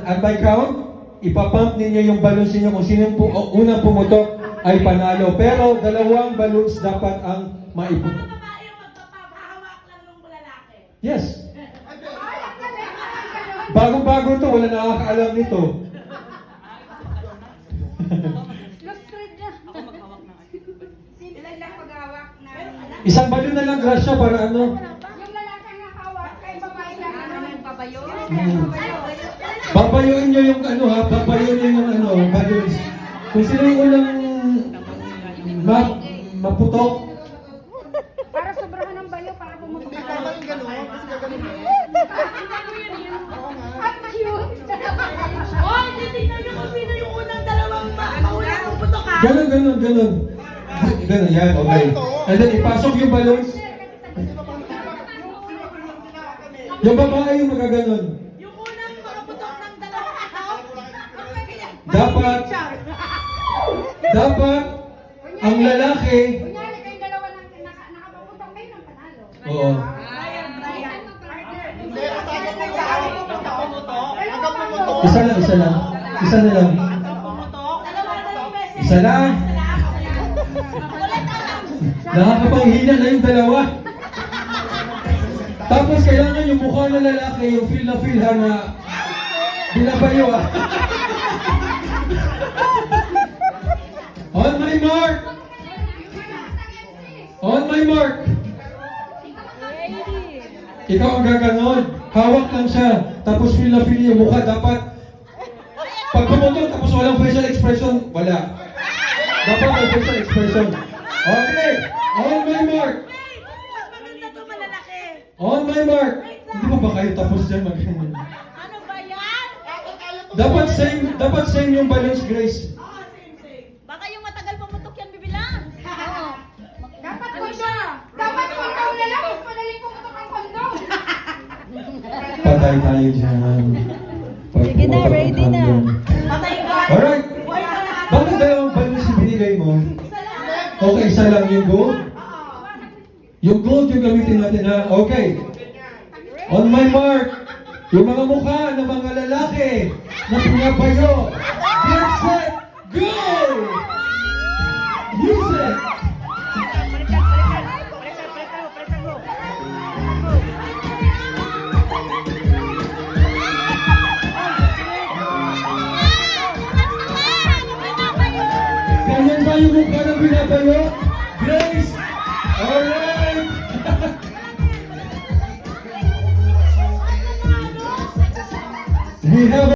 At by count, ipapump ninyo yung balloons ninyo kung sino unang pumutok ay panalo. Pero dalawang balloons dapat ang maiputok. Yes. Bago-bago to, wala nakakaalam nito. Isang balon na lang, Gracia, para ano? Yung lalaki nga hawak, kay babae lang yung babayo. Babayuin nyo yung ano ha, babayuin nyo yung ano, balloons. Kung sino yung unang maputok. Para sobrahan ng bayo, para pumutok. Hindi tama yung gano'n, kasi gagano'n mo. Ang cute! Oh, titignan nyo kung sino yung unang dalawang maunang puputok ha. Ganon, yan, okay. And then ipasok yung balloons. Yung babae yung magaganon. Yung unang makaputok ng dalawang tao. Dapat, ang lalaki, Kunyari kayong dalawa nang nakapaputok kayo ng panalo. oo. Hindi, kasama mo sa akin. Hanggang pumutok. Isa na lang. Isa lang. Nakakapanghina na yung dalawa. Tapos kailangan yung mukha ng lalaki, yung feel na feel ha na binabayo ha. On my mark! On my mark! Ikaw ang gaganon. Hawak lang siya. Tapos feel na feel yung mukha. Dapat pag pumutok tapos walang facial expression, wala. Dapat may facial expression. Okay. On my mark. Mas maganda to malalaki. On my mark. Hindi mo ba kayo tapos dyan mag-ganyan? Ano ba yan? Dapat same yung balance, Grace. Oo, same. Baka yung matagal pumutok yan bibilang. Dapat kondo! Dapat kondo na lang! Mas madaling pumutok ang kondo! Patay tayo dyan. Sige na, ready na. Patay ka. Alright. Buhay ka na. Bakit dalawang balance yung binigay mo? Isa lang. Okay, isa lang yung gold. Oo. Yung gold yung gamitin natin ha. Okay. On my mark. Yung mga mukha ng mga lalaki na pinabayo. Get set, go! Use it! Ganyan ba yung mukha ng binabayo? Grace! Alright! We have